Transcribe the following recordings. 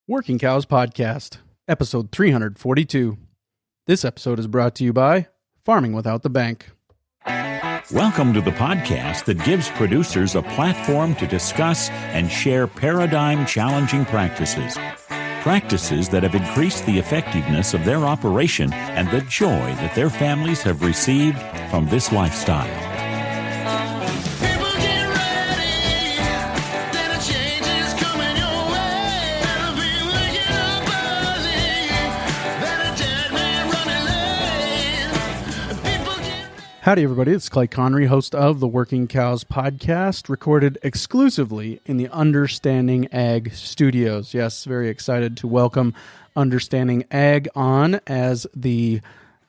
Working Cows Podcast, episode 342. This episode is brought to you by Farming Without the Bank. Welcome to the podcast that gives producers a platform to discuss and share paradigm-challenging practices. Practices that have increased the effectiveness of their operation and the joy that their families have received from this lifestyle. Howdy, everybody. It's Clay Connery, host of the Working Cows Podcast, recorded exclusively in the Understanding Ag studios. Yes, very excited to welcome Understanding Ag on as the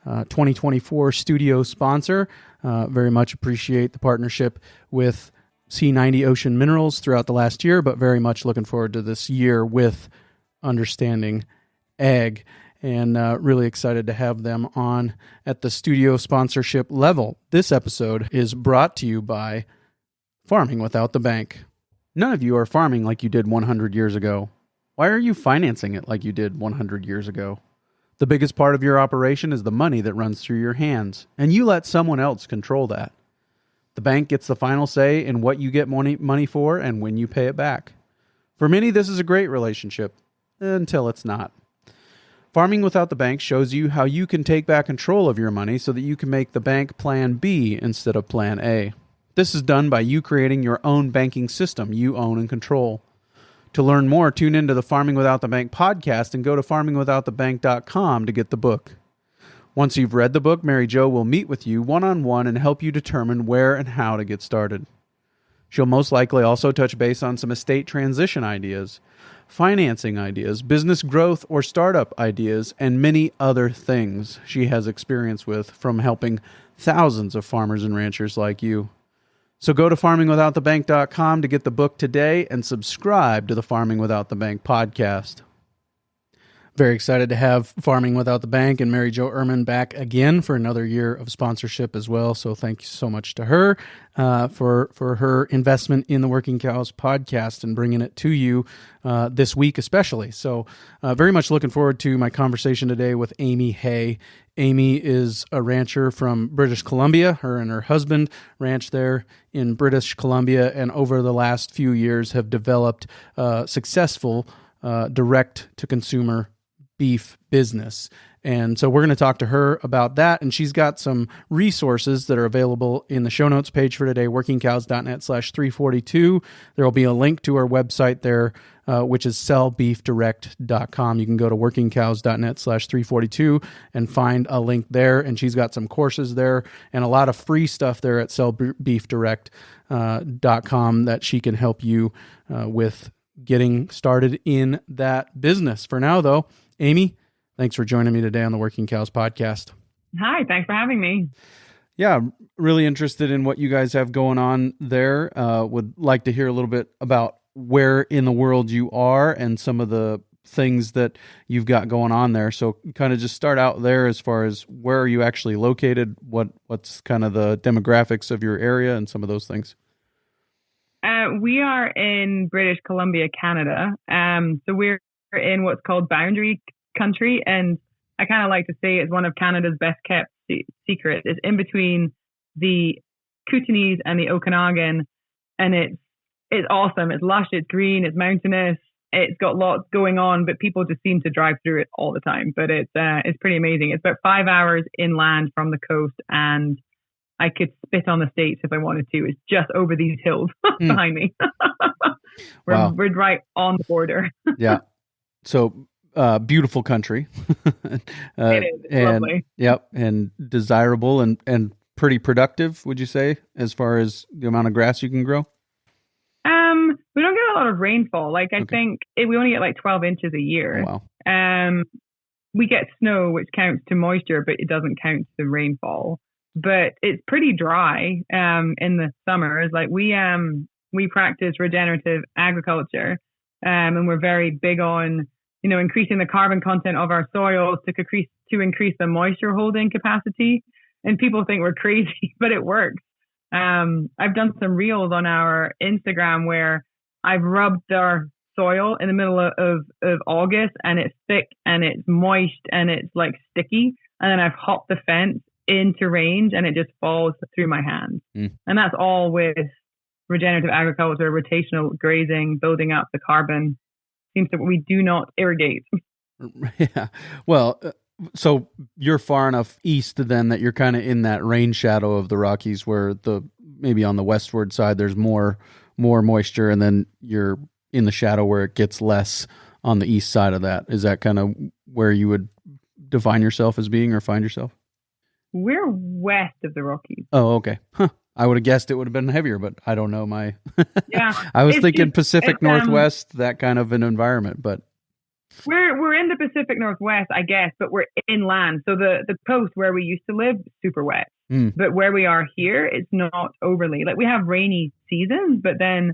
2024 studio sponsor. Very much appreciate the partnership with C90 Ocean Minerals throughout the last year, but very much looking forward to this year with Understanding Ag. And really excited to have them on at the studio sponsorship level. This episode is brought to you by Farming Without the Bank. None of you are farming like you did 100 years ago. Why are you financing it like you did 100 years ago? The biggest part of your operation is the money that runs through your hands, and you let someone else control that. The bank gets the final say in what you get money for and when you pay it back. For many, this is a great relationship, until it's not. Farming Without the Bank shows you how you can take back control of your money so that you can make the bank plan B instead of plan A. This is done by you creating your own banking system you own and control. To learn more, tune into the Farming Without the Bank podcast and go to farmingwithoutthebank.com to get the book. Once you've read the book, Mary Jo will meet with you one-on-one and help you determine where and how to get started. She'll most likely also touch base on some estate transition ideas, financing ideas, business growth or startup ideas, and many other things she has experience with from helping thousands of farmers and ranchers like you. So go to farmingwithoutthebank.com to get the book today and subscribe to the Farming Without the Bank podcast. Very excited to have Farming Without the Bank and Mary Jo Ehrman back again for another year of sponsorship as well. So thank you so much to her for her investment in the Working Cows podcast and bringing it to you this week especially. So very much looking forward to my conversation today with Amy Hay. Amy is a rancher from British Columbia. Her and her husband ranch there in British Columbia, and over the last few years have developed successful direct-to-consumer beef business. And so we're going to talk to her about that. And she's got some resources that are available in the show notes page for today, workingcows.net/342. There will be a link to our website there, which is sellbeefdirect.com. You can go to workingcows.net/342 and find a link there. And she's got some courses there and a lot of free stuff there at sellbeefdirect.com that she can help you with getting started in that business. For now, though, Amy, thanks for joining me today on the Working Cows podcast. Hi, thanks for having me. Yeah, really interested in what you guys have going on there. Would like to hear a little bit about where in the world you are and some of the things that you've got going on there. So kind of just start out there as far as where are you actually located? What's kind of the demographics of your area and some of those things? We are in British Columbia, Canada. So we're in what's called boundary country, and I kind of like to say it's one of Canada's best kept secrets. It's in between the Kootenays and the Okanagan, and it's awesome. It's lush, it's green, it's mountainous, it's got lots going on, but people just seem to drive through it all the time. But it's pretty amazing. It's about 5 hours inland from the coast, and I could spit on the States if I wanted to. It's just over these hills behind me. We're right on the border. Yeah. So beautiful country. It is. It's lovely. Yep. And desirable and pretty productive, would you say, as far as the amount of grass you can grow? We don't get a lot of rainfall. I think we only get like 12 inches a year. Oh, wow. We get snow, which counts to moisture, but it doesn't count to rainfall. But it's pretty dry in the summers. Like we practice regenerative agriculture, and we're very big on increasing the carbon content of our soils to increase the moisture holding capacity. And people think we're crazy, but it works. I've done some reels on our Instagram where I've rubbed our soil in the middle of August, and it's thick and it's moist and it's like sticky. And then I've hopped the fence into range and it just falls through my hands. And that's all with regenerative agriculture, rotational grazing, building up the carbon. Seems that we do not irrigate. Yeah. Well, so you're far enough east then that you're kind of in that rain shadow of the Rockies, where maybe on the westward side there's more moisture, and then you're in the shadow where it gets less on the east side of that. Is that kind of where you would define yourself as being, or find yourself? We're west of the Rockies. Oh, okay. Huh. I would have guessed it would have been heavier, but I don't know Yeah. I was thinking Pacific Northwest, that kind of an environment, but we're in the Pacific Northwest, I guess, but we're inland. So the coast where we used to live, super wet. But where we are here, it's not overly. Like, we have rainy seasons, but then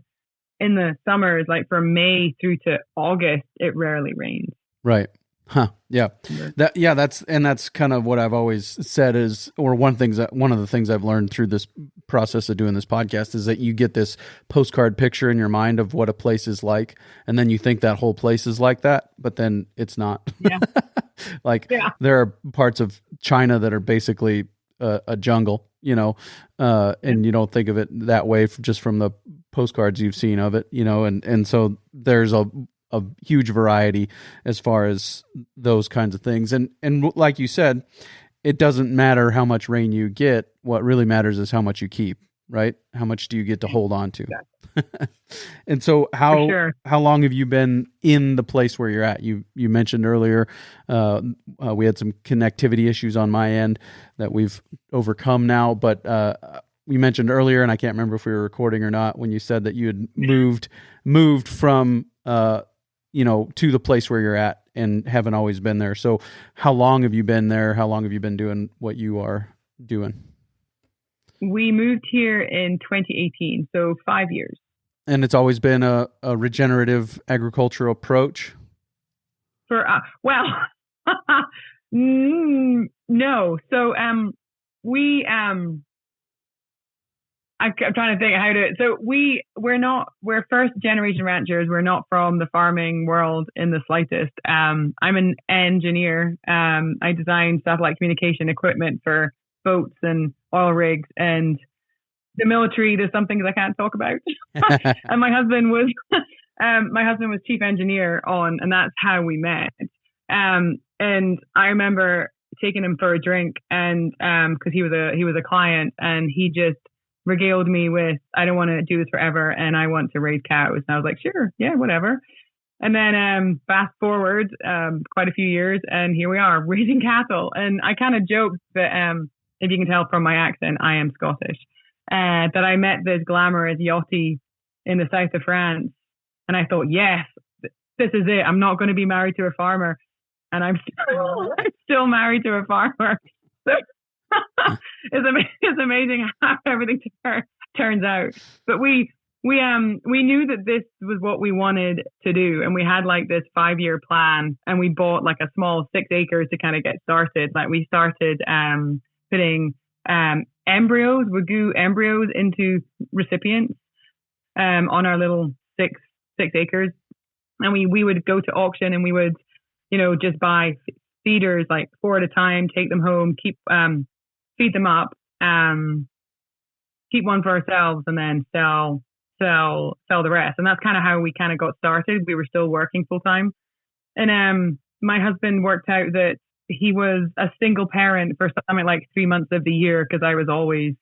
in the summers, like from May through to August, it rarely rains. Right. Huh. Yeah. That's kind of what I've always said is, or one of the things I've learned through this process of doing this podcast is that you get this postcard picture in your mind of what a place is like, and then you think that whole place is like that, but then it's not. Yeah. There are parts of China that are basically a jungle, and you don't think of it that way just from the postcards you've seen of it, and so there's a huge variety as far as those kinds of things. And like you said, it doesn't matter how much rain you get. What really matters is how much you keep, right? How much do you get to hold on to? Yeah. And so how long have you been in the place where you're at? You mentioned earlier, we had some connectivity issues on my end that we've overcome now, but you mentioned earlier, and I can't remember if we were recording or not, when you said that you had moved from, to the place where you're at and haven't always been there. So how long have you been there? How long have you been doing what you are doing? We moved here in 2018, so 5 years. And it's always been a regenerative agricultural approach? No. So I'm trying to think how to. So we're first generation ranchers. We're not from the farming world in the slightest. I'm an engineer. I design satellite communication equipment for boats and oil rigs and the military. There's some things I can't talk about. And my husband was chief engineer and that's how we met. And I remember taking him for a drink, and because he was a client, and he just regaled me with, I don't want to do this forever, and I want to raise cows. And I was like, sure, yeah, whatever. And then fast forward quite a few years, and here we are raising cattle. And I kind of joked that, if you can tell from my accent, I am Scottish, that I met this glamorous yachty in the south of France. And I thought, yes, this is it. I'm not going to be married to a farmer. And I'm still married to a farmer. So it's amazing how everything turns out. But we knew that this was what we wanted to do, and we had like this 5-year plan, and we bought like a small 6 acres to kind of get started. Like, we started putting Wagyu embryos into recipients on our little six acres, and we would go to auction, and we would just buy feeders like 4 at a time, take them home, feed them up, keep one for ourselves, and then sell the rest. And that's kind of how we kind of got started. We were still working full time. And my husband worked out that he was a single parent for something like 3 months of the year, because I was always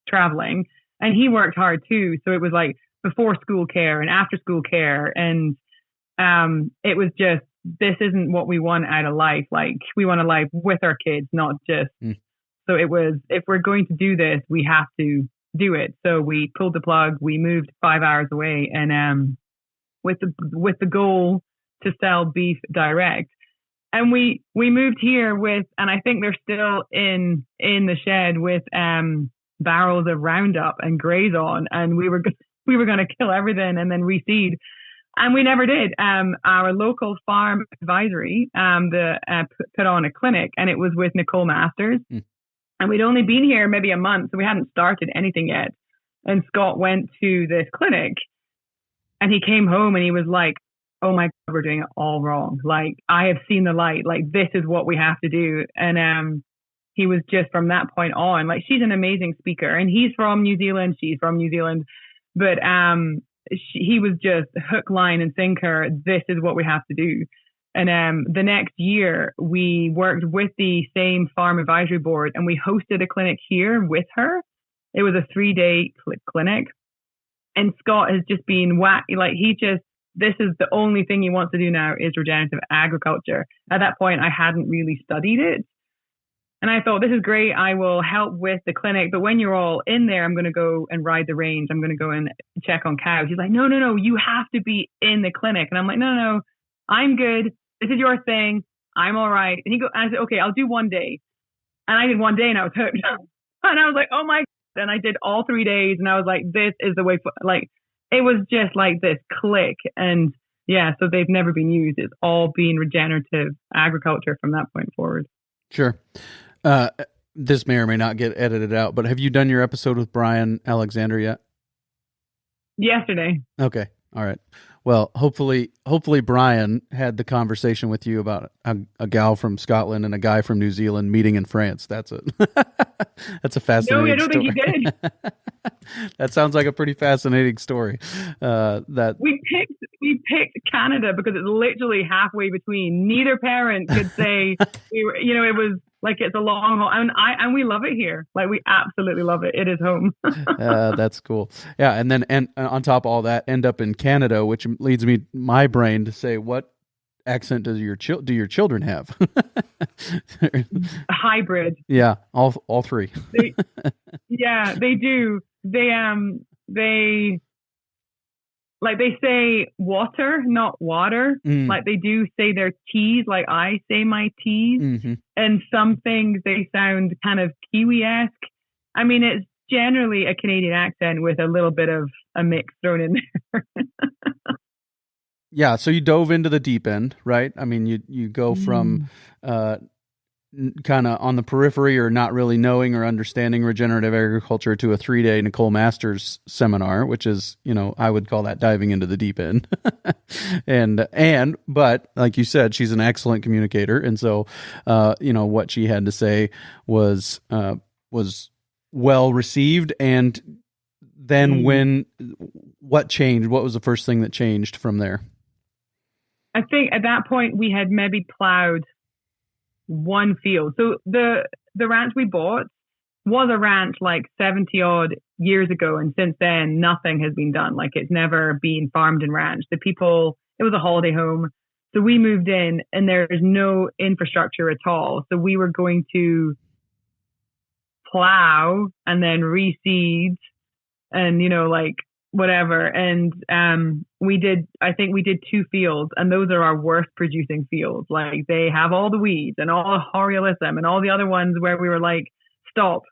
traveling. And he worked hard too. So it was like before school care and after school care. And it was just, this isn't what we want out of life. Like, we want a life with our kids, not just. So it was, if we're going to do this, we have to do it. So we pulled the plug. We moved 5 hours away, and with the goal to sell beef direct. And we moved here with, and I think they're still in the shed with barrels of Roundup and graze on, and we were going to kill everything and then reseed. And we never did. Our local farm advisory put on a clinic, and it was with Nicole Masters. And we'd only been here maybe a month, so we hadn't started anything yet. And Scott went to this clinic, And he came home and he was like, oh my God, we're doing it all wrong. Like, I have seen the light. Like, this is what we have to do. And he was just from that point on, like, she's an amazing speaker, and he's from New Zealand. She's from New Zealand. But he was just hook, line, and sinker. This is what we have to do. And the next year, we worked with the same farm advisory board, and we hosted a clinic here with her. It was a 3-day clinic. And Scott has just been like, this is the only thing he wants to do now is regenerative agriculture. At that point, I hadn't really studied it. And I thought, this is great. I will help with the clinic. But when you're all in there, I'm going to go and ride the range. I'm going to go and check on cows. He's like, no, you have to be in the clinic. And I'm like, no, I'm good. This is your thing. I'm all right. And I said, okay, I'll do 1 day. And I did 1 day and I was hooked. And I was like, oh my God. And I did all 3 days. And I was like, this is the way, like, it was just like this click. And yeah, so they've never been used. It's all been regenerative agriculture from that point forward. Sure. This may or may not get edited out, but have you done your episode with Brian Alexander yet? Yesterday. Okay. All right. Well, hopefully Brian had the conversation with you about a gal from Scotland and a guy from New Zealand meeting in France. That's it. That's a fascinating story. No, I don't think he did. That sounds like a pretty fascinating story. That we picked Canada because it's literally halfway between. Neither parent could say we were, it was like, it's a long haul, and we love it here. Like, we absolutely love it. It is home. That's cool. Yeah, and then on top of all that, end up in Canada, which leads my brain to say, what accent do your children have? A hybrid. Yeah, all three. Yeah, they do. They say water, not water. Like, they do say their T's, like I say my T's. Mm-hmm. And some things, they sound kind of Kiwi-esque. I mean, it's generally a Canadian accent with a little bit of a mix thrown in there. Yeah, so you dove into the deep end, right? I mean, you go from kind of on the periphery or not really knowing or understanding regenerative agriculture to a 3-day Nicole Masters seminar, which is, I would call that diving into the deep end. But like you said, she's an excellent communicator. And so, what she had to say was well received. And then what changed? What was the first thing that changed from there? I think at that point we had maybe plowed one field. So the ranch we bought was a ranch like 70 odd years ago, and since then nothing has been done. Like, it's never been farmed and ranched. It was a holiday home. So we moved in and there's no infrastructure at all. So we were going to plow and then reseed and whatever. And I think we did 2 fields, and those are our worst producing fields. Like, they have all the weeds and all the horiolism and all the other ones where we were like, stop.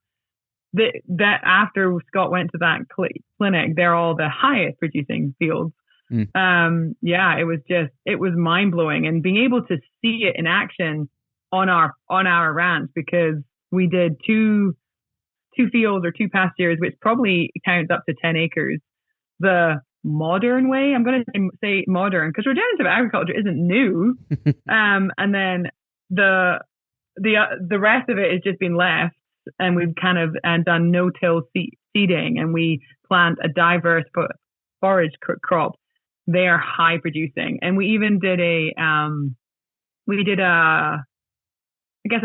That after Scott went to that clinic, they're all the highest producing fields. It was mind blowing, and being able to see it in action on our ranch, because we did two fields or 2 pastures, which probably counts up to 10 acres. The modern way, I'm going to say modern, because regenerative agriculture isn't new. And then the rest of it has just been left, and we've kind of done no-till seeding, and we plant a diverse forage crop. They are high producing, and we even did a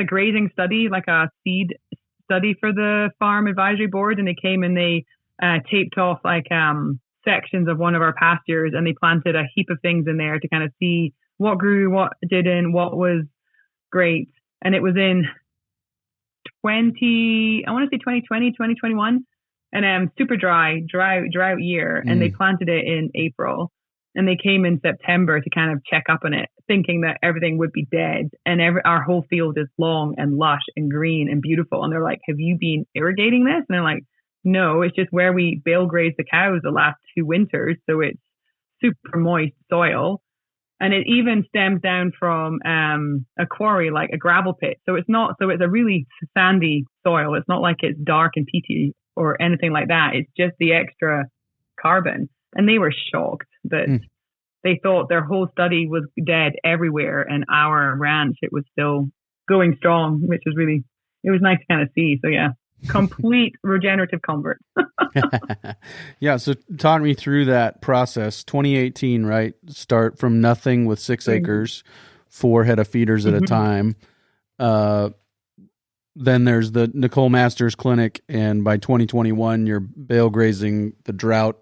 grazing study, like a seed study for the farm advisory board, and they came and they taped off like sections of one of our pastures, and they planted a heap of things in there to kind of see what grew, what didn't, what was great. And it was in 2020, 2021, and super drought year. And they planted it in April, and they came in September to kind of check up on it, thinking that everything would be dead. And our whole field is long and lush and green and beautiful. And they're like, have you been irrigating this? And they're like, no, it's just where we bale grazed the cows the last 2 winters. So it's super moist soil. And it even stems down from a quarry, like a gravel pit. So it's a really sandy soil. It's not like it's dark and peaty or anything like that. It's just the extra carbon. And they were shocked. that they thought their whole study was dead everywhere, and our ranch, it was still going strong, which was really, it was nice to kind of see. So yeah, complete regenerative convert. Yeah. So talk me through that process. 2018, right? Start from nothing with 6 acres, 4 head of feeders at a time. Then there's the Nicole Masters Clinic, and by 2021, you're bale grazing. The drought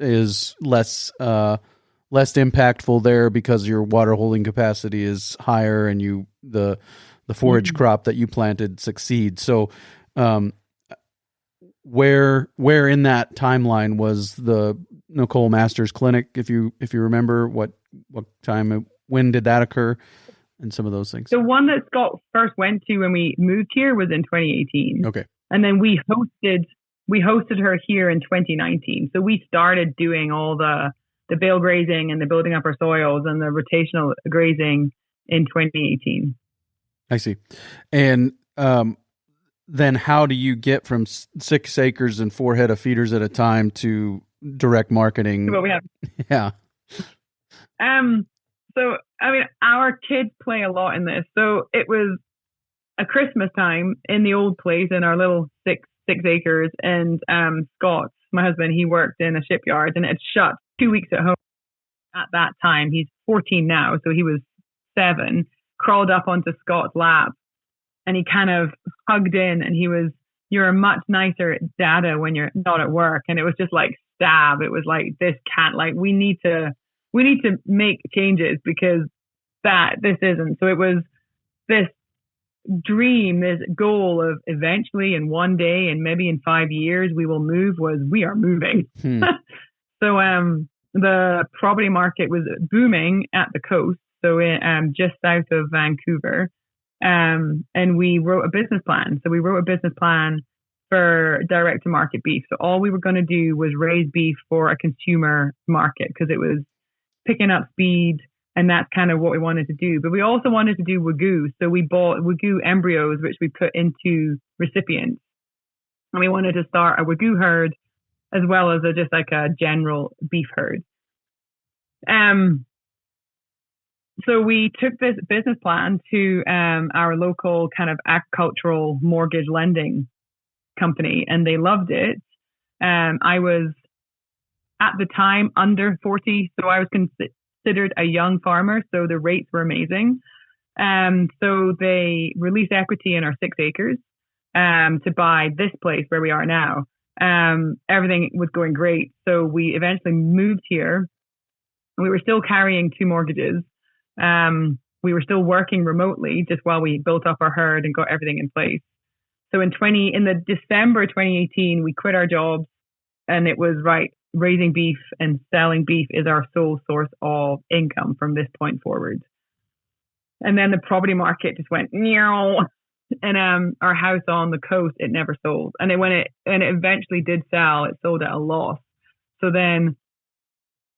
is less impactful there because your water holding capacity is higher, and the forage crop that you planted succeeds. So, where in that timeline was the Nicole Masters Clinic? If you remember, what time, when did that occur? And some of those things. The one that Scott first went to when we moved here was in 2018. Okay. And then we hosted her here in 2019. So we started doing all the bale grazing and the building up our soils and the rotational grazing in 2018. I see. And then how do you get from 6 acres and 4 head of feeders at a time to direct marketing? What we have. Yeah. So, I mean, our kids play a lot in this. So it was a Christmas time in the old place in our little six acres. And Scott, my husband, he worked in a shipyard, and it shut 2 weeks at home at that time. He's 14 now, so he was 7, crawled up onto Scott's lap, and he kind of hugged in, and he was, "You're a much nicer dada when you're not at work." And it was just like stab. It was like, this can't, like, we need to make changes because this isn't. So it was this dream, this goal of eventually in one day and maybe in 5 years we will move, we are moving. So the property market was booming at the coast, so just south of Vancouver. And we wrote a business plan. So we wrote a business plan for direct to market beef. So all we were going to do was raise beef for a consumer market because it was picking up speed, and that's kind of what we wanted to do. But we also wanted to do Wagyu. So we bought Wagyu embryos, which we put into recipients. And we wanted to start a Wagyu herd as well as just like a general beef herd. So we took this business plan to our local kind of agricultural mortgage lending company, and they loved it. I was at the time under 40, so I was considered a young farmer, so the rates were amazing. So they released equity in our 6 acres to buy this place where we are now. Everything was going great, so we eventually moved here. We were still carrying 2 mortgages. We were still working remotely just while we built up our herd and got everything in place. So in the December 2018, we quit our jobs, and it was raising beef and selling beef is our sole source of income from this point forward. And then the property market just went meow, and our house on the coast, it never sold. And when it eventually did sell, it sold at a loss. So then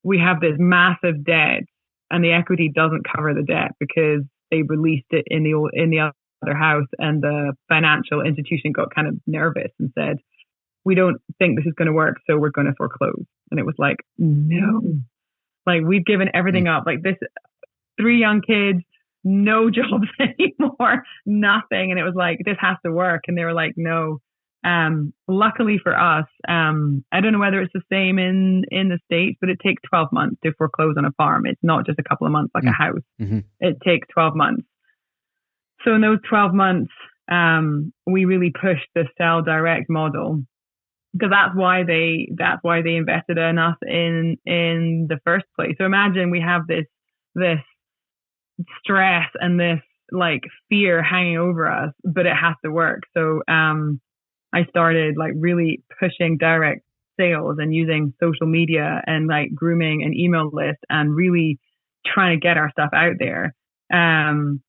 we have this massive debt, and the equity doesn't cover the debt because they released it in the other house, and the financial institution got kind of nervous and said, "We don't think this is going to work, so we're going to foreclose." And it was like, no, like we've given everything up, like this, 3 young kids, no jobs anymore, nothing. And it was like, this has to work. And they were like, no. Luckily for us, I don't know whether it's the same in the States, but it takes 12 months to foreclose on a farm. It's not just a couple of months like a house. It takes 12 months. So in those 12 months, we really pushed the sell direct model, because that's why they invested in us in the first place. So imagine we have this stress and this like fear hanging over us, but it has to work. So I started like really pushing direct sales and using social media and like grooming an email list and really trying to get our stuff out there. And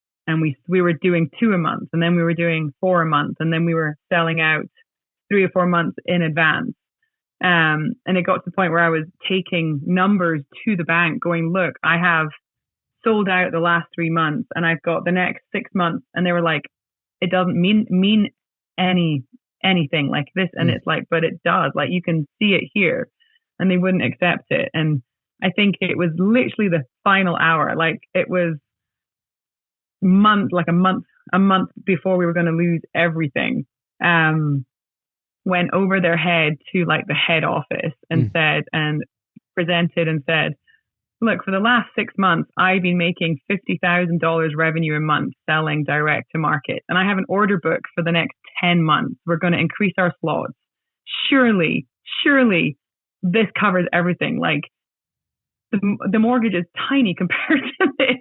we were doing 2 a month, and then we were doing 4 a month, and then we were selling out 3 or 4 months in advance. And it got to the point where I was taking numbers to the bank going, look, I have sold out the last 3 months, and I've got the next 6 months. And they were like, it doesn't mean anything like this. And it's like, but it does, like you can see it here. And they wouldn't accept it. And I think it was literally the final hour. Like it was a month before we were going to lose everything. Went over their head to like the head office and presented and said, look, for the last 6 months, I've been making $50,000 revenue a month selling direct to market. And I have an order book for the next 10 months. We're going to increase our slots. Surely this covers everything. Like the mortgage is tiny compared to this.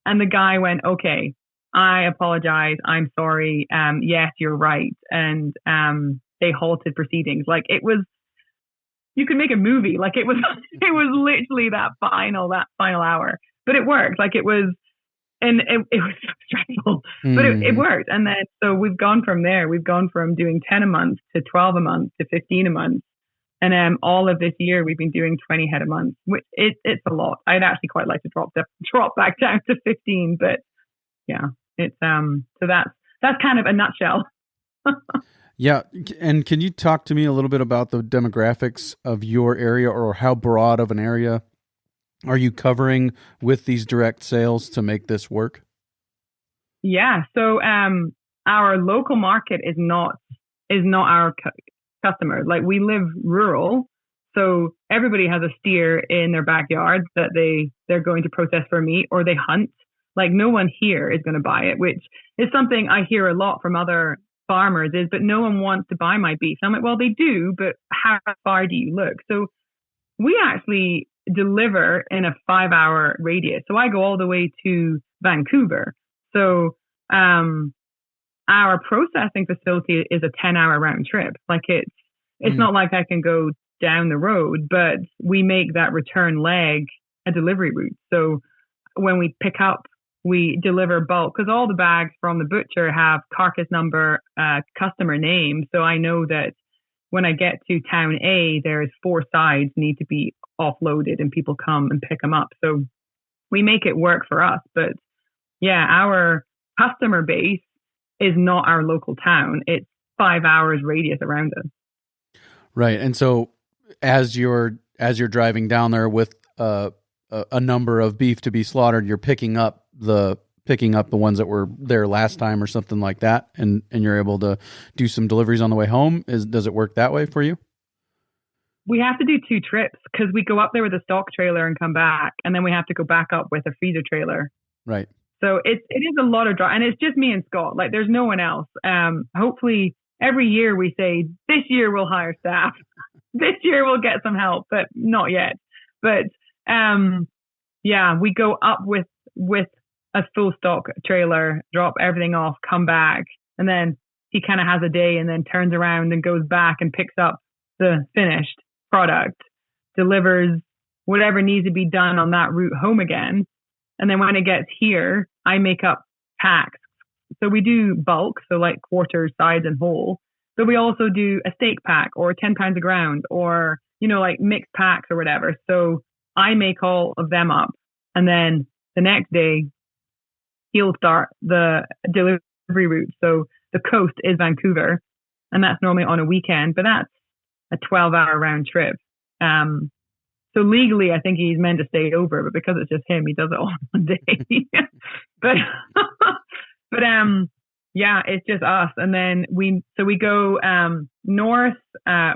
And the guy went, okay, I apologize. I'm sorry. Yes, you're right. And they halted proceedings. Like it was, you could make a movie. Like it was literally that final hour. But it worked. Like it was, and it was so stressful, but it worked. And then, so we've gone from there. We've gone from doing 10 a month to 12 a month to 15 a month. And all of this year, we've been doing 20 head a month, which it's a lot. I'd actually quite like to drop back down to 15, but yeah, it's, so that's kind of a nutshell. Yeah. And can you talk to me a little bit about the demographics of your area, or how broad of an area are you covering with these direct sales to make this work? Yeah. So, our local market is not our customer. Like we live rural. So everybody has a steer in their backyard that they're going to process for meat, or they hunt. Like no one here is going to buy it, which is something I hear a lot from other farmers is, but no one wants to buy my beef. So I'm like, well, they do, but how far do you look? So we actually deliver in a 5-hour radius. So I go all the way to Vancouver. So, our processing facility is a 10-hour round trip. Like it's not like I can go down the road, but we make that return leg a delivery route. So when we pick up, we deliver bulk, because all the bags from the butcher have carcass number, customer name. So I know that when I get to town A, there's 4 sides need to be offloaded and people come and pick them up. So we make it work for us. But yeah, our customer base is not our local town. It's 5 hours radius around us. Right. And so as you're driving down there with a number of beef to be slaughtered, you're picking up the ones that were there last time or something like that, and you're able to do some deliveries on the way home. Does it work that way for you? We have to do 2 trips, because we go up there with a stock trailer and come back, and then we have to go back up with a feeder trailer. Right. So it is a lot of drive, and it's just me and Scott. Like there's no one else. Hopefully every year we say, this year we'll hire staff. This year we'll get some help, but not yet. But yeah, we go up with a full stock trailer, drop everything off, come back, and then he kind of has a day and then turns around and goes back and picks up the finished product, delivers whatever needs to be done on that route home again. And then when it gets here, I make up packs. So we do bulk, so like quarters, sides, and whole. But we also do a steak pack or 10 pounds of ground, or, like mixed packs or whatever. So I make all of them up. And then the next day, he'll start the delivery route. So the coast is Vancouver, and that's normally on a weekend, but that's a 12-hour round trip. So legally, I think he's meant to stay over, but because it's just him, he does it all in one day. but yeah, it's just us. And then we go north,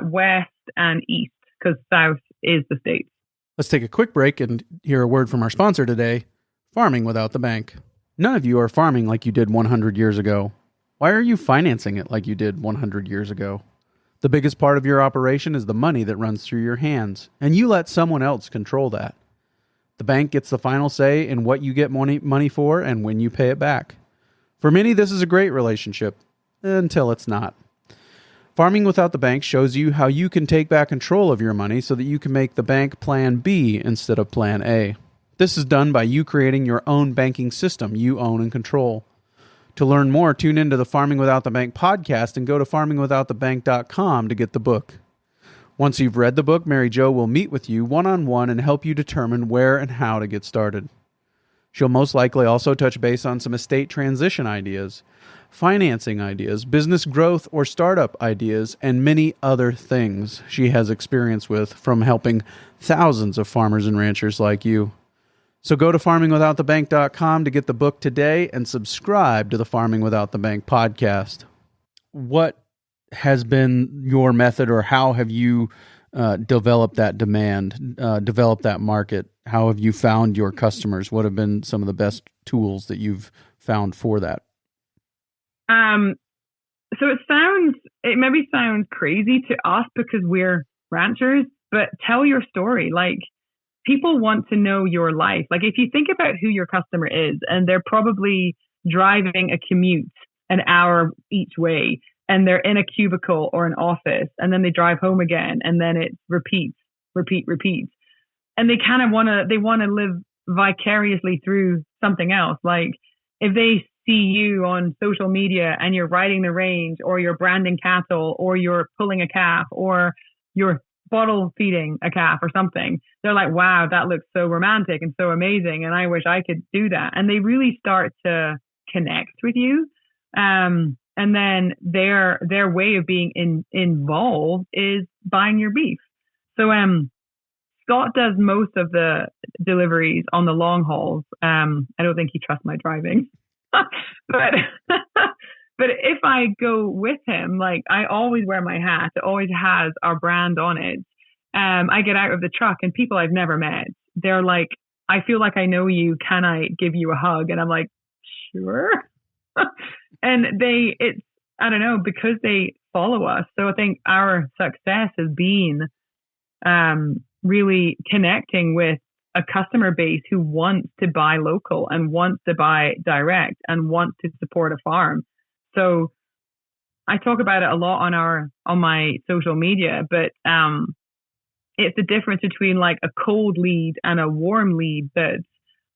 west, and east, because south is the States. Let's take a quick break and hear a word from our sponsor today, Farming Without the Bank. None of you are farming like you did 100 years ago. Why are you financing it like you did 100 years ago? The biggest part of your operation is the money that runs through your hands, and you let someone else control that. The bank gets the final say in what you get money for and when you pay it back. For many, this is a great relationship, until it's not. Farming Without the Bank shows you how you can take back control of your money so that you can make the bank plan B instead of plan A. This is done by you creating your own banking system you own and control. To learn more, tune into the Farming Without the Bank podcast and go to farmingwithoutthebank.com to get the book. Once you've read the book, Mary Jo will meet with you one-on-one and help you determine where and how to get started. She'll most likely also touch base on some estate transition ideas, financing ideas, business growth or startup ideas, and many other things she has experience with from helping thousands of farmers and ranchers like you. So go to farmingwithoutthebank.com to get the book today and subscribe to the Farming Without the Bank podcast. What has been your method, or how have you developed that demand, developed that market? How have you found your customers? What have been some of the best tools that you've found for that? So it maybe sounds crazy to us because we're ranchers, but tell your story. Like, people want to know your life. Like, if you think about who your customer is, and they're probably driving a commute an hour each way, and they're in a cubicle or an office, and then they drive home again, and then it repeats. And they kind of want to live vicariously through something else. Like, if they see you on social media and you're riding the range, or you're branding cattle, or you're pulling a calf, or you're bottle feeding a calf or something, they're like, wow, that looks so romantic and so amazing, and I wish I could do that. And they really start to connect with you. And then their way of being involved is buying your beef. So Scott does most of the deliveries on the long hauls. I don't think he trusts my driving. but if I go with him, like, I always wear my hat. It always has our brand on it. I get out of the truck, and people I've never met, they're like, I feel like I know you. Can I give you a hug? And I'm like, sure. And I don't know, because they follow us. So I think our success has been really connecting with a customer base who wants to buy local and wants to buy direct and wants to support a farm. So I talk about it a lot on my social media, but it's the difference between like a cold lead and a warm lead. That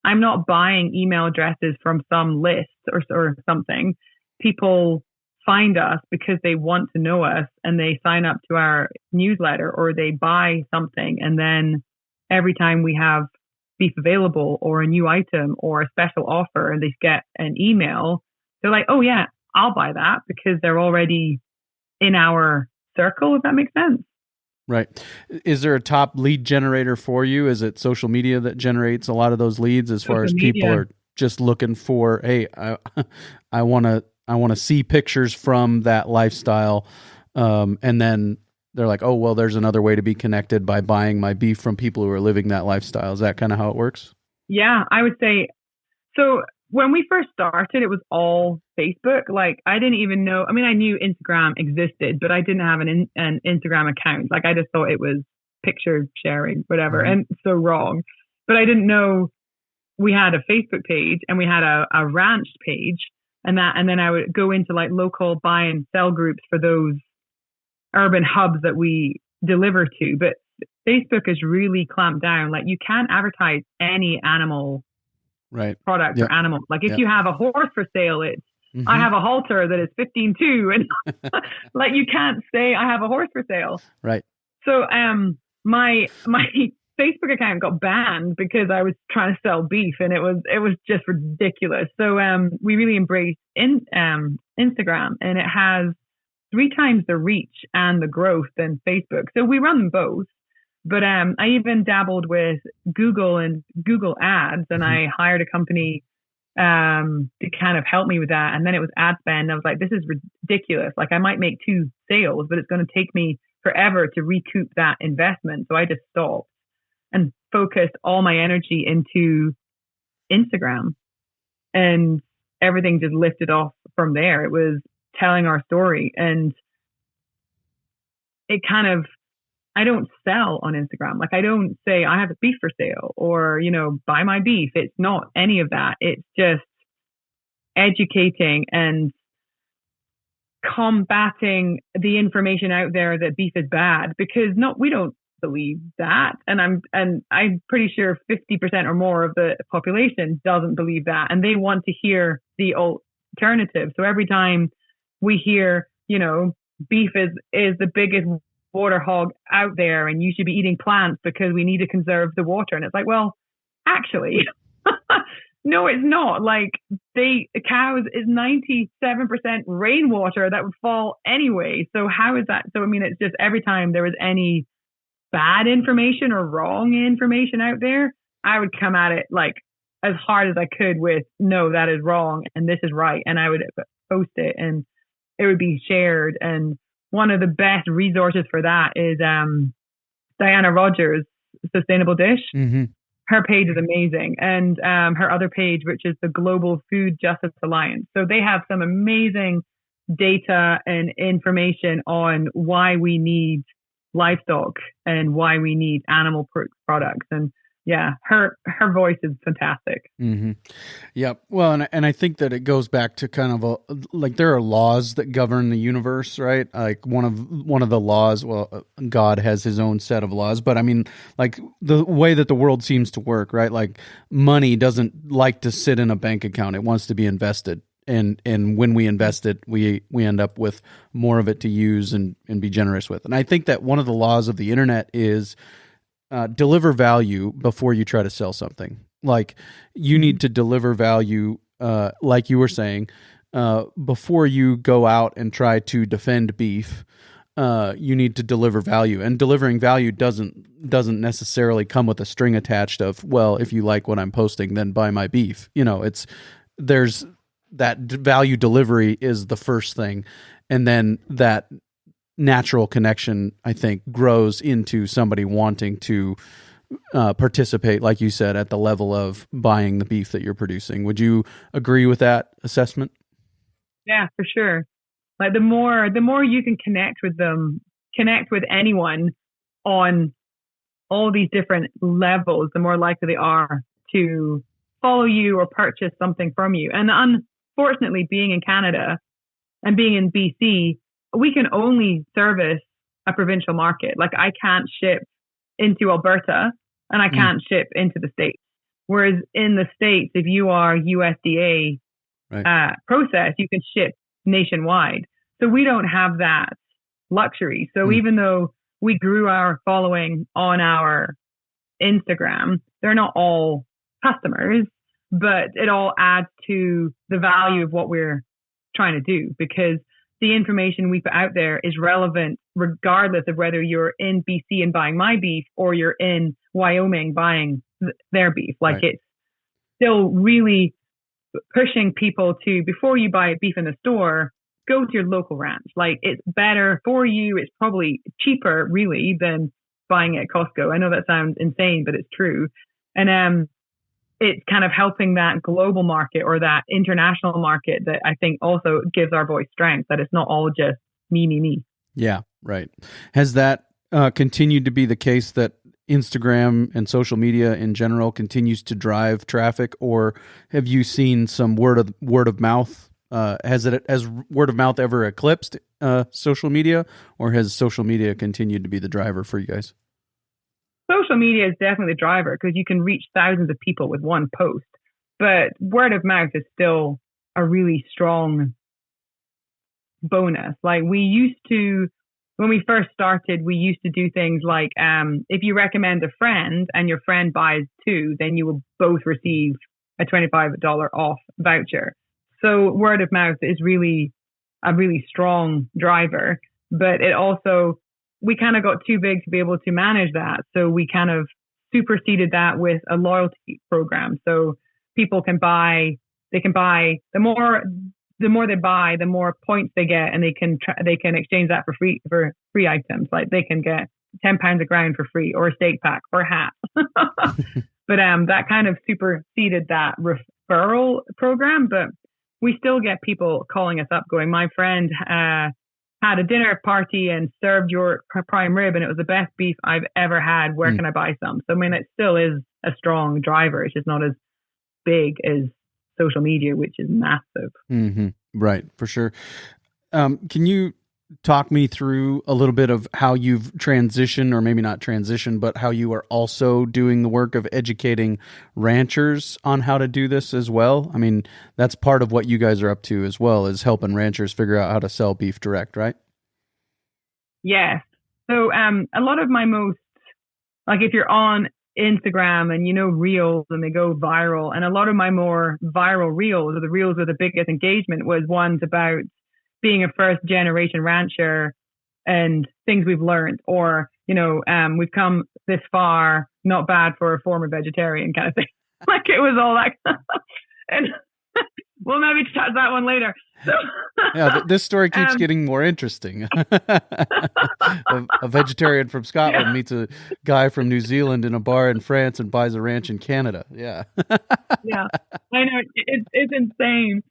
I'm not buying email addresses from some list or something. People find us because they want to know us, and they sign up to our newsletter, or they buy something, and then every time we have beef available or a new item or a special offer, and they get an email, they're like, oh yeah, I'll buy that, because they're already in our circle, if that makes sense. Right. Is there a top lead generator for you? Is it social media that generates a lot of those leads, as far as people are just looking for, hey, I want to see pictures from that lifestyle, and then they're like, oh, well, there's another way to be connected by buying my beef from people who are living that lifestyle. Is that kind of how it works? Yeah, I would say so. When we first started, it was all Facebook. Like, I didn't even know. I mean, I knew Instagram existed, but I didn't have an Instagram account. Like, I just thought it was picture sharing, whatever, and so wrong. But I didn't know we had a Facebook page, and we had a ranch page, and then I would go into like local buy and sell groups for those urban hubs that we deliver to. But Facebook is really clamped down. Like, you can't advertise any animal product for animals. Like, if you have a horse for sale, it's I have a halter that is 15.2, and like, you can't say I have a horse for sale. Right. So my Facebook account got banned because I was trying to sell beef, and it was just ridiculous. So we really embraced Instagram, and it has 3 times the reach and the growth than Facebook. So we run them both. But I even dabbled with Google and Google Ads, and I hired a company to kind of help me with that. And then it was ad spend. I was like, this is ridiculous. Like, I might make 2 sales, but it's going to take me forever to recoup that investment. So I just stopped and focused all my energy into Instagram, and everything just lifted off from there. It was telling our story, and it kind of, I don't sell on Instagram. Like, I don't say I have a beef for sale, or, buy my beef. It's not any of that. It's just educating and combating the information out there that beef is bad, because we don't believe that. And I'm pretty sure 50% or more of the population doesn't believe that, and they want to hear the alternative. So every time we hear, beef is the biggest water hog out there, and you should be eating plants because we need to conserve the water. And it's like, well, actually, No, it's not. Like cows is 97% rainwater that would fall anyway. So how is that? So, I mean, it's just every time there was any bad information or wrong information out there, I would come at it like as hard as I could with, no, that is wrong and this is right. And I would post it and it would be shared. And one of the best resources for that is Diana Rogers' Sustainable Dish. Mm-hmm. Her page is amazing. And her other page, which is the Global Food Justice Alliance. So they have some amazing data and information on why we need livestock and why we need animal products. And yeah, her voice is fantastic. Mm-hmm. Yeah. Well, and I think that it goes back to kind of like there are laws that govern the universe, right? Like one of the laws, well, God has his own set of laws, but I mean, like the way that the world seems to work, right? Like money doesn't like to sit in a bank account; it wants to be invested. And when we invest it, we end up with more of it to use and be generous with. And I think that one of the laws of the internet is deliver value before you try to sell something. Like you need to deliver value, like you were saying, before you go out and try to defend beef. You need to deliver value, and delivering value doesn't necessarily come with a string attached of, well, if you like what I'm posting, then buy my beef. You know, there's that value delivery is the first thing, and then that natural connection, I think, grows into somebody wanting to participate, like you said, at the level of buying the beef that you're producing. Would you agree with that assessment? Yeah, for sure. Like the more you can connect with them, connect with anyone on all these different levels, the more likely they are to follow you or purchase something from you. And unfortunately, being in Canada and being in BC, we can only service a provincial market. Like I can't ship into Alberta and I can't ship into the States. Whereas in the States, if you are USDA processed, you can ship nationwide. So we don't have that luxury. So even though we grew our following on our Instagram, they're not all customers, but it all adds to the value of what we're trying to do, because the information we put out there is relevant regardless of whether you're in BC and buying my beef or you're in Wyoming buying their beef. Like it's still really pushing people to, before you buy beef in the store, go to your local ranch. Like it's better for you. It's probably cheaper really than buying it at Costco. I know that sounds insane, but it's true. And it's kind of helping that global market or that international market that I think also gives our voice strength, that it's not all just me. Yeah, right. Has that continued to be the case, that Instagram and social media in general continues to drive traffic, or have you seen some word of mouth? Has word of mouth ever eclipsed social media, or has social media continued to be the driver for you guys? Social media is definitely the driver because you can reach thousands of people with one post, but word of mouth is still a really strong bonus. Like we used to, when we first started, we used to do things like if you recommend a friend and your friend buys two, then you will both receive a $25 off voucher. So word of mouth is really a really strong driver, but it also, we kind of got too big to be able to manage that. So we kind of superseded that with a loyalty program. So people can buy, the more they buy, the more points they get, and they can exchange that for free items. Like they can get 10 pounds of ground for free, or a steak pack, or a hat. But that kind of superseded that referral program. But we still get people calling us up going, my friend had a dinner party and served your prime rib and it was the best beef I've ever had. Where can I buy some? So I mean, it still is a strong driver. It's just not as big as social media, which is massive. Mm-hmm. Right, for sure. Can you talk me through a little bit of how you've transitioned, or maybe not transitioned, but how you are also doing the work of educating ranchers on how to do this as well? I mean, that's part of what you guys are up to as well, is helping ranchers figure out how to sell beef direct, right? Yes. So a lot of my most, like if you're on Instagram and, reels, and they go viral. And a lot of my more viral reels, or the reels with the biggest engagement, was ones about being a first generation rancher and things we've learned, or, we've come this far, not bad for a former vegetarian kind of thing. Like it was all that. And we'll maybe touch that one later. So, yeah, this story keeps getting more interesting. A vegetarian from Scotland meets a guy from New Zealand in a bar in France and buys a ranch in Canada. Yeah. Yeah, I know. It's insane.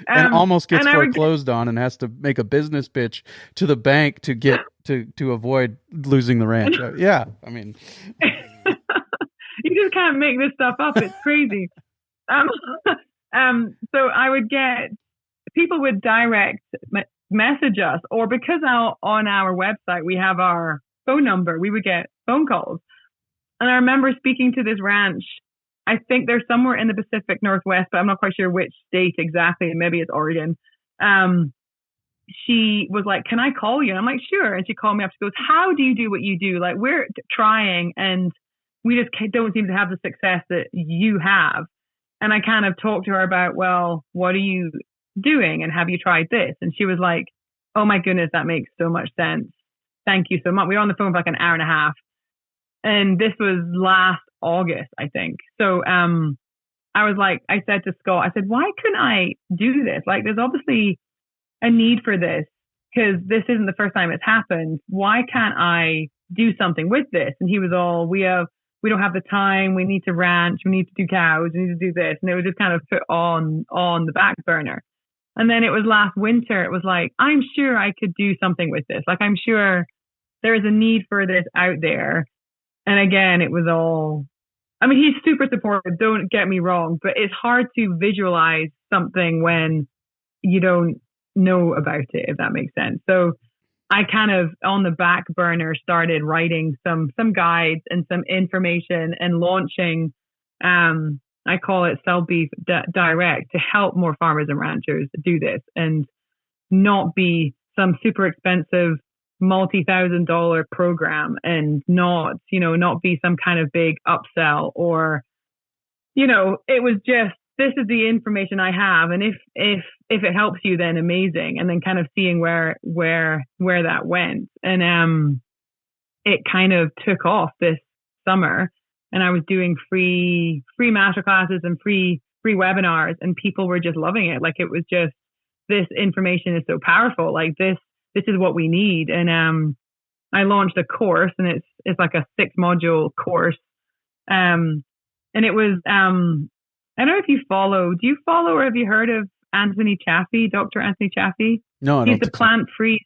And almost gets foreclosed on and has to make a business pitch to the bank to get to avoid losing the ranch. Yeah, I mean, you just can't make this stuff up. It's crazy. So I would get people would direct message us, or because on our website we have our phone number, we would get phone calls. And I remember speaking to this ranch. I think they're somewhere in the Pacific Northwest, but I'm not quite sure which state exactly. Maybe it's Oregon. She was like, "Can I call you?" And I'm like, "Sure." And she called me up. She goes, "How do you do what you do? Like, we're trying and we just don't seem to have the success that you have." And I kind of talked to her about, well, what are you doing? And have you tried this? And she was like, "Oh my goodness, that makes so much sense. Thank you so much." We were on the phone for like an hour and a half. And this was last August, I think. So I said to Scott, why couldn't I do this? Like, there's obviously a need for this, because this isn't the first time it's happened. Why can't I do something with this? And he was all, we don't have the time. We need to ranch. We need to do cows. We need to do this. And it was just kind of put on the back burner. And then it was last winter. It was like, I'm sure I could do something with this. Like, I'm sure there is a need for this out there. And again, it was all, I mean, he's super supportive, don't get me wrong, but it's hard to visualize something when you don't know about it, if that makes sense. So I kind of, on the back burner, started writing some guides and some information and launching, I call it Sell Beef Direct, to help more farmers and ranchers do this and not be some super expensive multi-$1,000 program, and not be some kind of big upsell, or, it was just, this is the information I have. And if it helps you, then amazing. And then kind of seeing where that went. And, it kind of took off this summer, and I was doing free masterclasses and free webinars, and people were just loving it. Like, it was just, this information is so powerful. Like, this is what we need. And I launched a course, and it's like a 6-module course. And it was I don't know if you follow. Do you follow, or have you heard of Anthony Chaffee, Dr. Anthony Chaffee? No, I don't. He's a plant-free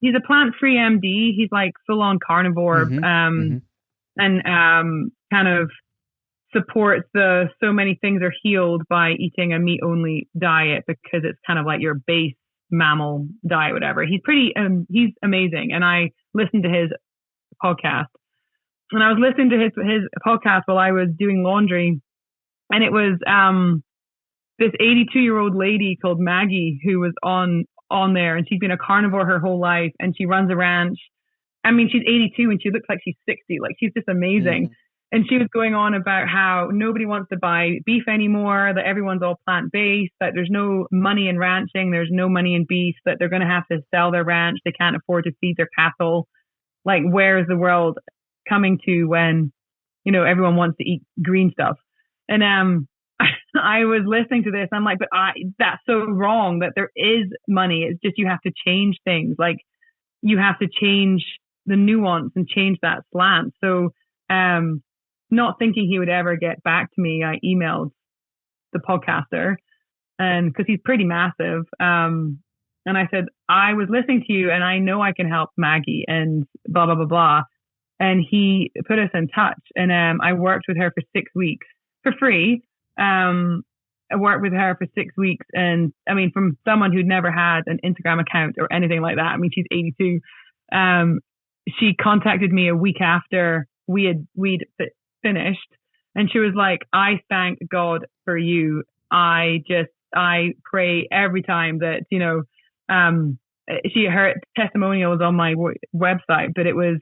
MD. He's like full-on carnivore, and kind of supports so many things are healed by eating a meat-only diet, because it's kind of like your base mammal diet, whatever. He's he's amazing. And I listened to his podcast, and I was listening to his podcast while I was doing laundry. And it was, this 82-year-old lady called Maggie who was on there, and she's been a carnivore her whole life, and she runs a ranch. I mean, she's 82 and she looks like she's 60. Like, she's just amazing. Mm. And she was going on about how nobody wants to buy beef anymore, that everyone's all plant-based, that there's no money in ranching, there's no money in beef, that they're going to have to sell their ranch. They can't afford to feed their cattle. Like, where is the world coming to when, everyone wants to eat green stuff? And I was listening to this, and I'm like, but that's so wrong, that there is money. It's just, you have to change things. Like, you have to change the nuance and change that slant. So, not thinking he would ever get back to me, I emailed the podcaster, and because he's pretty massive. And I said, I was listening to you, and I know I can help Maggie, and blah, blah, blah, blah. And he put us in touch, and I worked with her for 6 weeks for free. I worked with her for 6 weeks. And I mean, from someone who'd never had an Instagram account or anything like that, I mean, she's 82. She contacted me a week after we'd finished, and she was like, I thank God for you. I pray every time that, her testimonial was on my website, but it was,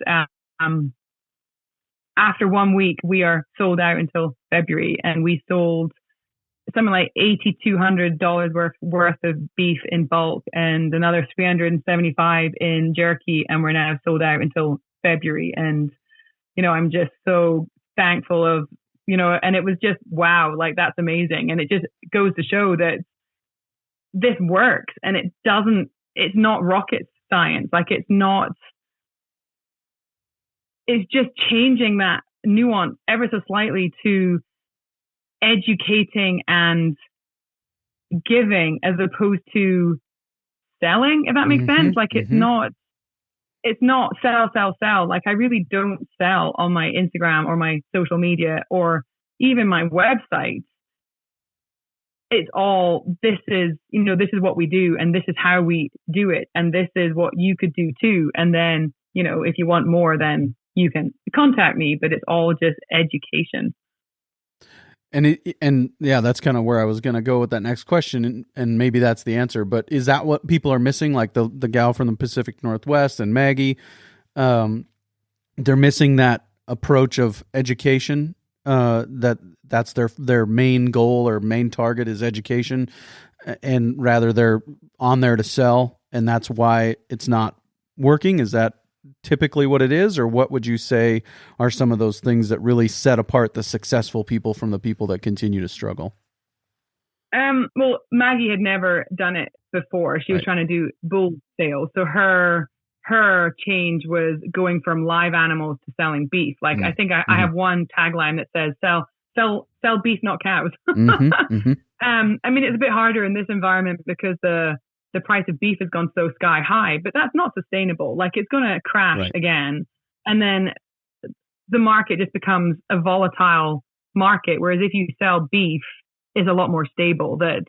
after 1 week, we are sold out until February, and we sold something like $8,200 worth of beef in bulk and another $375 in jerky, and we're now sold out until February. And I'm just so thankful of, and it was just wow, like that's amazing, and it just goes to show that this works, and it's not rocket science, like it's just changing that nuance ever so slightly to educating and giving as opposed to selling, if that makes sense. Like it's not sell. Like I really don't sell on my Instagram or my social media or even my website. It's all, this is what we do, and this is how we do it, and this is what you could do too. And then, if you want more, then you can contact me, but it's all just education. And yeah, that's kind of where I was going to go with that next question, and maybe that's the answer. But is that what people are missing? Like the gal from the Pacific Northwest and Maggie, they're missing that approach of education. That's their main goal or main target is education, and rather they're on there to sell, and that's why it's not working. Is that typically what it is, or what would you say are some of those things that really set apart the successful people from the people that continue to struggle? Well, Maggie had never done it before. She was trying to do bull sales. So her change was going from live animals to selling beef. Like I think I have one tagline that says sell beef, not cows. I mean, it's a bit harder in this environment because the price of beef has gone so sky high, but that's not sustainable. Like it's going to crash again. And then the market just becomes a volatile market. Whereas if you sell beef, it's a lot more stable. That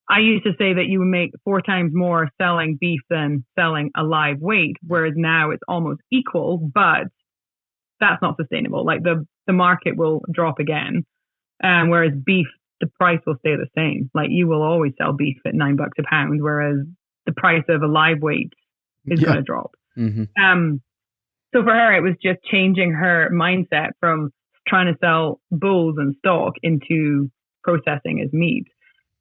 I used to say that you would make 4 times more selling beef than selling a live weight. Whereas now it's almost equal, but that's not sustainable. Like the market will drop again. Whereas beef, the price will stay the same. Like you will always sell beef at $9 a pound, whereas the price of a live weight is going to drop. So for her, it was just changing her mindset from trying to sell bulls and stock into processing as meat.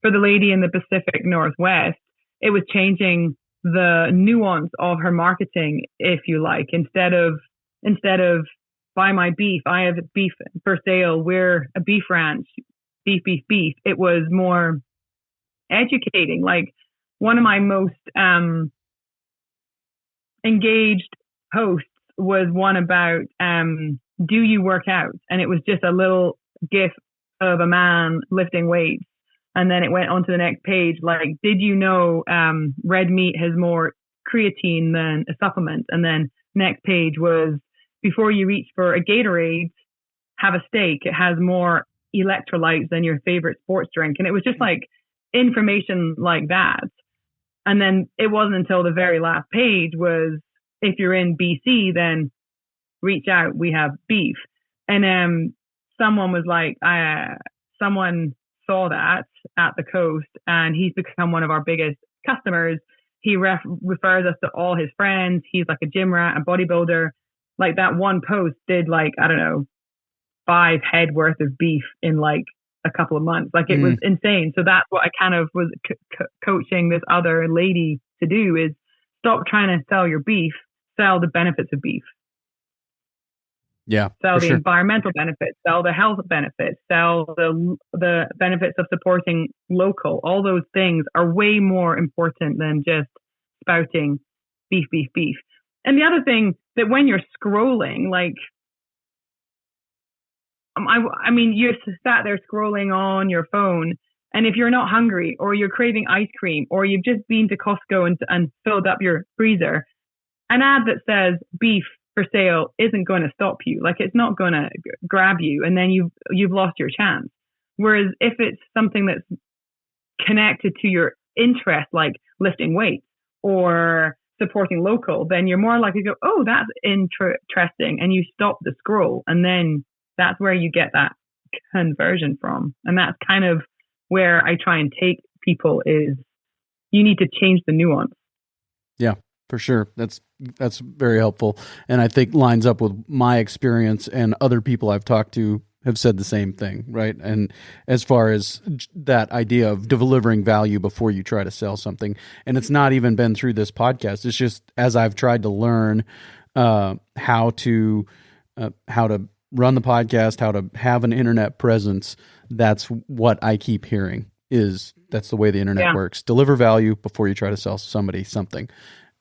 For the lady in the Pacific Northwest, it was changing the nuance of her marketing, if you like. Instead of buy my beef, I have beef for sale, we're a beef ranch, beef. It was more educating. Like one of my most engaged posts was one about do you work out? And it was just a little gif of a man lifting weights. And then it went on to the next page, like, did you know red meat has more creatine than a supplement? And then next page was, before you reach for a Gatorade, have a steak. It has more electrolytes than your favorite sports drink. And it was just like information like that. And then it wasn't until the very last page was, if you're in BC, then reach out, we have beef. And someone was like, someone saw that at the coast, and he's become one of our biggest customers. He refers us to all his friends. He's like a gym rat, a bodybuilder. Like that one post did like, I don't know, 5 head worth of beef in like a couple of months. Like it was insane. So that's what I kind of was coaching this other lady to do, is stop trying to sell your beef, sell the benefits of beef. Yeah. Sell the environmental benefits, sell the health benefits, sell the benefits of supporting local. All those things are way more important than just spouting beef. And the other thing, that when you're scrolling, like, I mean, you're sat there scrolling on your phone, and if you're not hungry, or you're craving ice cream, or you've just been to Costco and filled up your freezer, an ad that says beef for sale isn't going to stop you. Like it's not going to grab you, and then you've lost your chance. Whereas if it's something that's connected to your interest, like lifting weights or supporting local, then you're more likely to go, oh, that's interesting, and you stop the scroll, and then that's where you get that conversion from. And that's kind of where I try and take people, is you need to change the nuance. Yeah, for sure. That's that's very helpful, and I think lines up with my experience, and other people I've talked to have said the same thing, right? And as far as that idea of delivering value before you try to sell something, and it's not even been through this podcast. It's just as I've tried to learn how to run the podcast, how to have an internet presence. That's what I keep hearing. That's the way the internet works. Deliver value before you try to sell somebody something.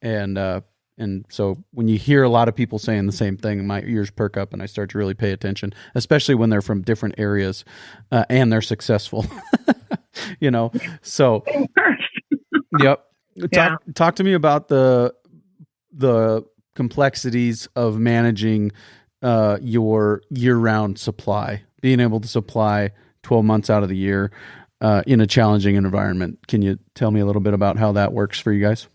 And so when you hear a lot of people saying the same thing, my ears perk up and I start to really pay attention, especially when they're from different areas and they're successful. So yep. Talk to me about the complexities of managing your year-round supply, being able to supply 12 months out of the year in a challenging environment. Can you tell me a little bit about how that works for you guys?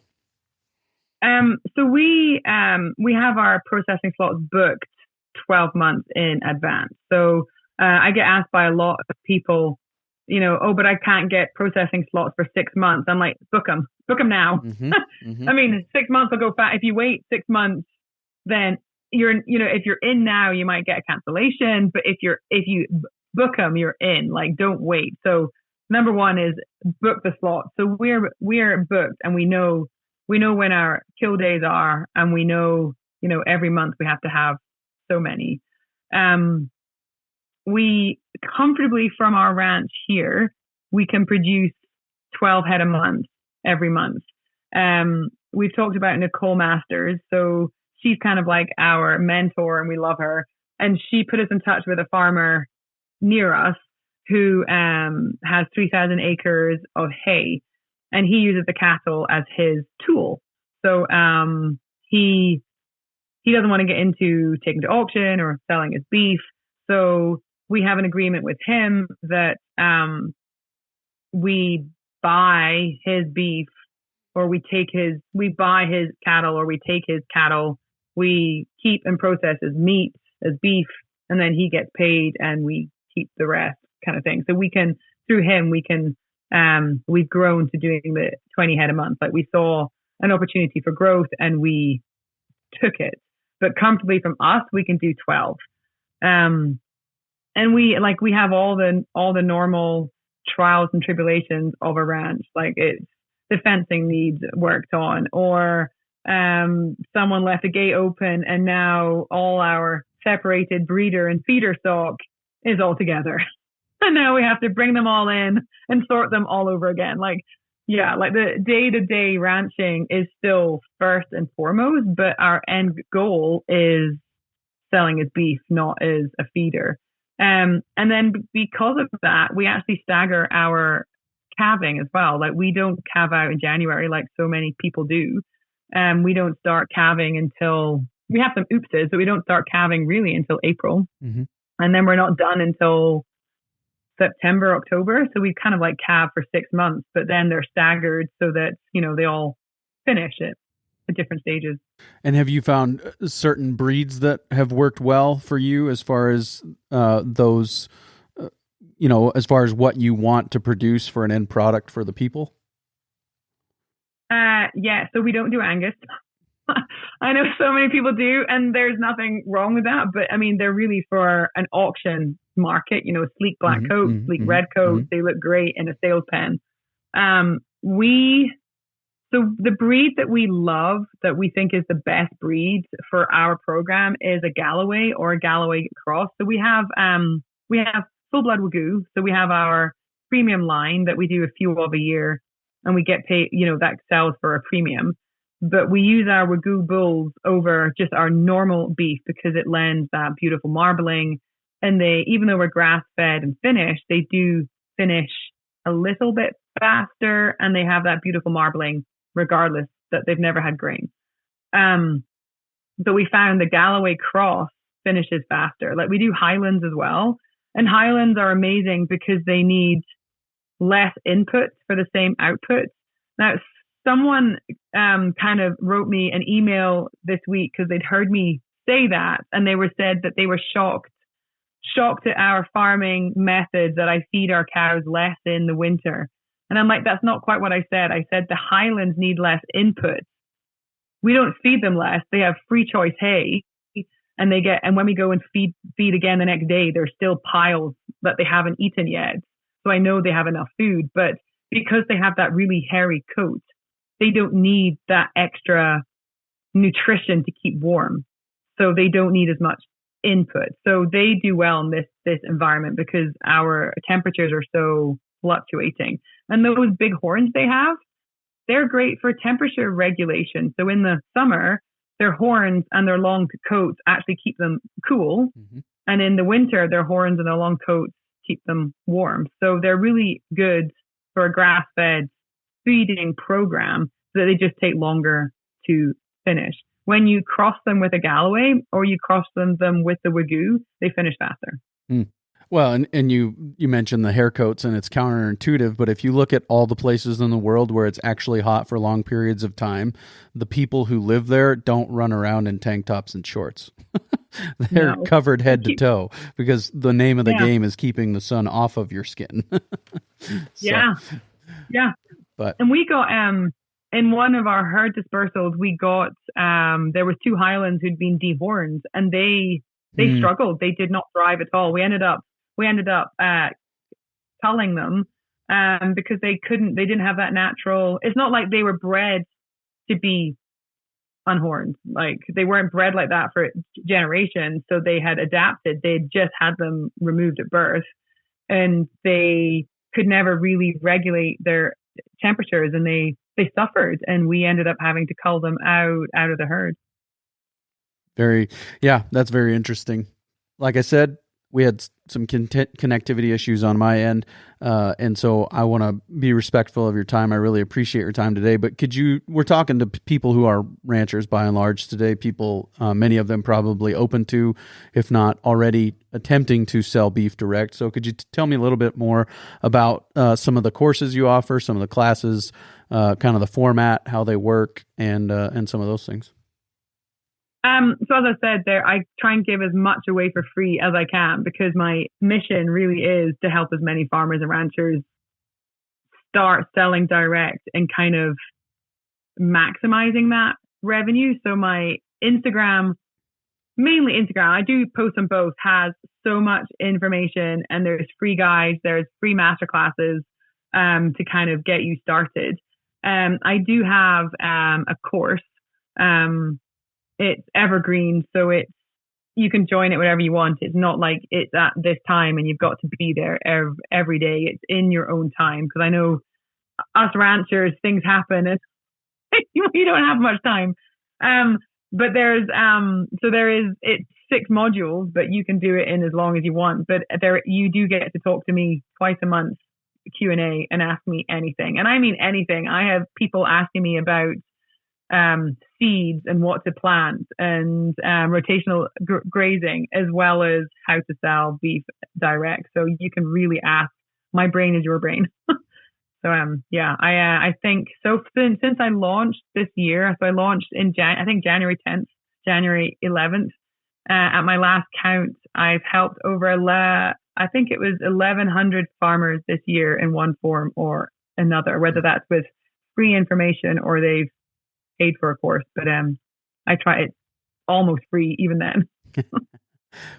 So we have our processing slots booked 12 months in advance. So I get asked by a lot of people, but I can't get processing slots for 6 months. I'm like, book them now. Mm-hmm, mm-hmm. I mean, 6 months will go fast. If you wait 6 months, then if you're in now, you might get a cancellation. But if you book them, you're in. Like, don't wait. So number one is book the slot. So we're booked, and we know when our kill days are, and we know every month we have to have so many. We comfortably from our ranch here, we can produce 12 head a month every month. We've talked about Nicole Masters. So she's kind of like our mentor, and we love her. And she put us in touch with a farmer near us who has 3,000 acres of hay, and he uses the cattle as his tool. So he doesn't want to get into taking to auction or selling his beef. So we have an agreement with him that we buy his beef, or we buy his cattle, or we take his cattle. We keep and process his meat as beef, and then he gets paid, and we keep the rest, kind of thing. So through him, we've grown to doing the 20 head a month. Like, we saw an opportunity for growth, and we took it. But comfortably from us, we can do 12. And we have all the normal trials and tribulations of a ranch. Like, it's the fencing needs worked on, or someone left a gate open, and now all our separated breeder and feeder stock is all together. And now we have to bring them all in and sort them all over again. The day-to-day ranching is still first and foremost, but our end goal is selling as beef, not as a feeder. And then because of that, we actually stagger our calving as well. Like, we don't calve out in January like so many people do. We don't start calving until we have some oopses, but we don't start calving really until April. Mm-hmm. And then we're not done until September, October. So we kind of like calve for 6 months, but then they're staggered so that, they all finish at different stages. And have you found certain breeds that have worked well for you as far as those, as far as what you want to produce for an end product for the people? Yeah. So we don't do Angus. I know so many people do, and there's nothing wrong with that. But I mean, they're really for an auction market, sleek black coats, sleek red coats. They look great in a sales pen. So the breed that we love, that we think is the best breed for our program, is a Galloway or a Galloway cross. So we have full blood Wagyu. So we have our premium line that we do a few of a year, and we get paid, that sells for a premium. But we use our Wagyu bulls over just our normal beef because it lends that beautiful marbling. And even though we're grass fed and finished, they do finish a little bit faster, and they have that beautiful marbling regardless that they've never had grain. But we found the Galloway cross finishes faster. Like, we do Highlands as well. And Highlands are amazing because they need less input for the same output. Now, someone kind of wrote me an email this week because they'd heard me say that, and they said that they were shocked at our farming methods, that I feed our cows less in the winter. And I'm like, that's not quite what I said. I said the Highlands need less input. we don't feed them less. They have free choice hay, and when we go and feed again the next day, there's still piles that they haven't eaten yet. So I know they have enough food, but because they have that really hairy coat, they don't need that extra nutrition to keep warm. So they don't need as much input. So they do well in this environment because our temperatures are so fluctuating. And those big horns they have, they're great for temperature regulation. So in the summer, their horns and their long coats actually keep them cool. Mm-hmm. And in the winter, their horns and their long coats keep them warm. So they're really good for a grass-fed feeding program so that they just take longer to finish. When you cross them with a Galloway or you cross them with the Wagyu, they finish faster. Mm. Well, and you mentioned the hair coats, and it's counterintuitive, but if you look at all the places in the world where it's actually hot for long periods of time, the people who live there don't run around in tank tops and shorts. They're covered head to toe because the name of the game is keeping the sun off of your skin. Yeah. And we got in one of our herd dispersals, we got there was 2 Highlands who'd been dehorned, and they struggled. They did not thrive at all. We ended up culling them because they didn't have that natural. It's not like they were bred to be unhorned. Like they weren't bred like that for generations. So they had adapted. They just had them removed at birth, and they could never really regulate their temperatures, and they suffered, and we ended up having to cull them out of the herd. That's very interesting. Like I said, we had some connectivity issues on my end, and so I want to be respectful of your time. I really appreciate your time today, but we're talking to people who are ranchers by and large today, people, many of them probably open to, if not already attempting to sell beef direct. So could you tell me a little bit more about some of the courses you offer, some of the classes, kind of the format, how they work, and some of those things? So as I said there, I try and give as much away for free as I can because my mission really is to help as many farmers and ranchers start selling direct and kind of maximizing that revenue. So my Instagram, mainly Instagram, I do post on both, has so much information, and there's free guides, there's free masterclasses to kind of get you started. I do have a course. It's evergreen, so you can join it whenever you want. It's not like it's at this time and you've got to be there every day. It's in your own time, because I know us ranchers, things happen and we don't have much time. But it's 6 modules, but you can do it in as long as you want. But you do get to talk to me twice a month, Q&A, and ask me anything. And I mean anything. I have people asking me about seeds and what to plant and rotational grazing, as well as how to sell beef direct. So you can really ask. My brain is your brain. So I think so. Since I launched this year, so I launched in January 10th, January 11th. At my last count, I've helped over 1,100 farmers this year in one form or another, whether that's with free information or they've paid for a course. But I try it almost free even then.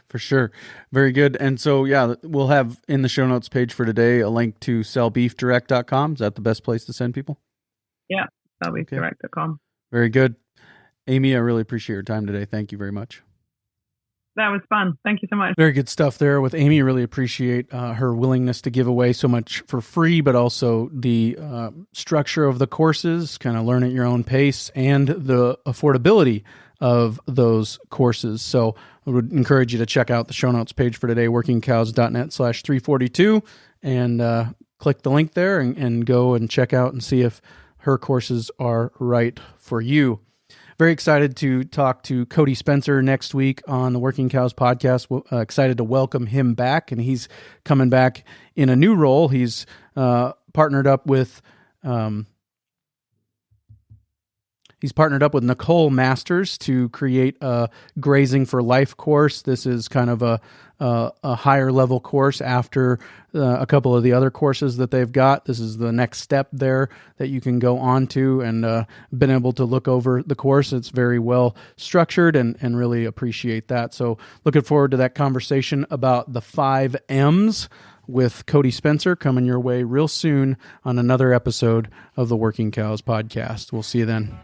For sure. Very good. And so, we'll have in the show notes page for today a link to sellbeefdirect.com. Is that the best place to send people? Yeah, sellbeefdirect.com. Very good. Amy, I really appreciate your time today. Thank you very much. That was fun. Thank you so much. Very good stuff there with Amy. Really appreciate her willingness to give away so much for free, but also the structure of the courses, kind of learn at your own pace, and the affordability of those courses. So I would encourage you to check out the show notes page for today, workingcows.net/342, and click the link there and go and check out and see if her courses are right for you. Very excited to talk to Cody Spencer next week on the Working Cows podcast. Excited to welcome him back, and he's coming back in a new role. He's partnered up with He's partnered up with Nicole Masters to create a Grazing for Life course. This is kind of a higher level course after a couple of the other courses that they've got. This is the next step there that you can go on to, and been able to look over the course. It's very well structured and really appreciate that. So looking forward to that conversation about the 5 M's with Cody Spencer coming your way real soon on another episode of the Working Cows podcast. We'll see you then.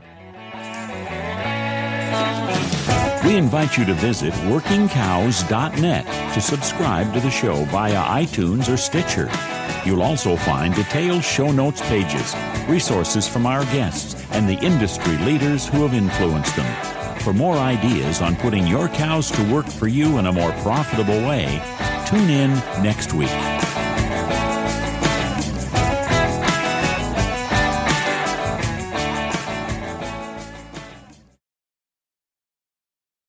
We invite you to visit workingcows.net to subscribe to the show via iTunes or Stitcher. You'll also find detailed show notes pages, resources from our guests, and the industry leaders who have influenced them. For more ideas on putting your cows to work for you in a more profitable way, tune in next week.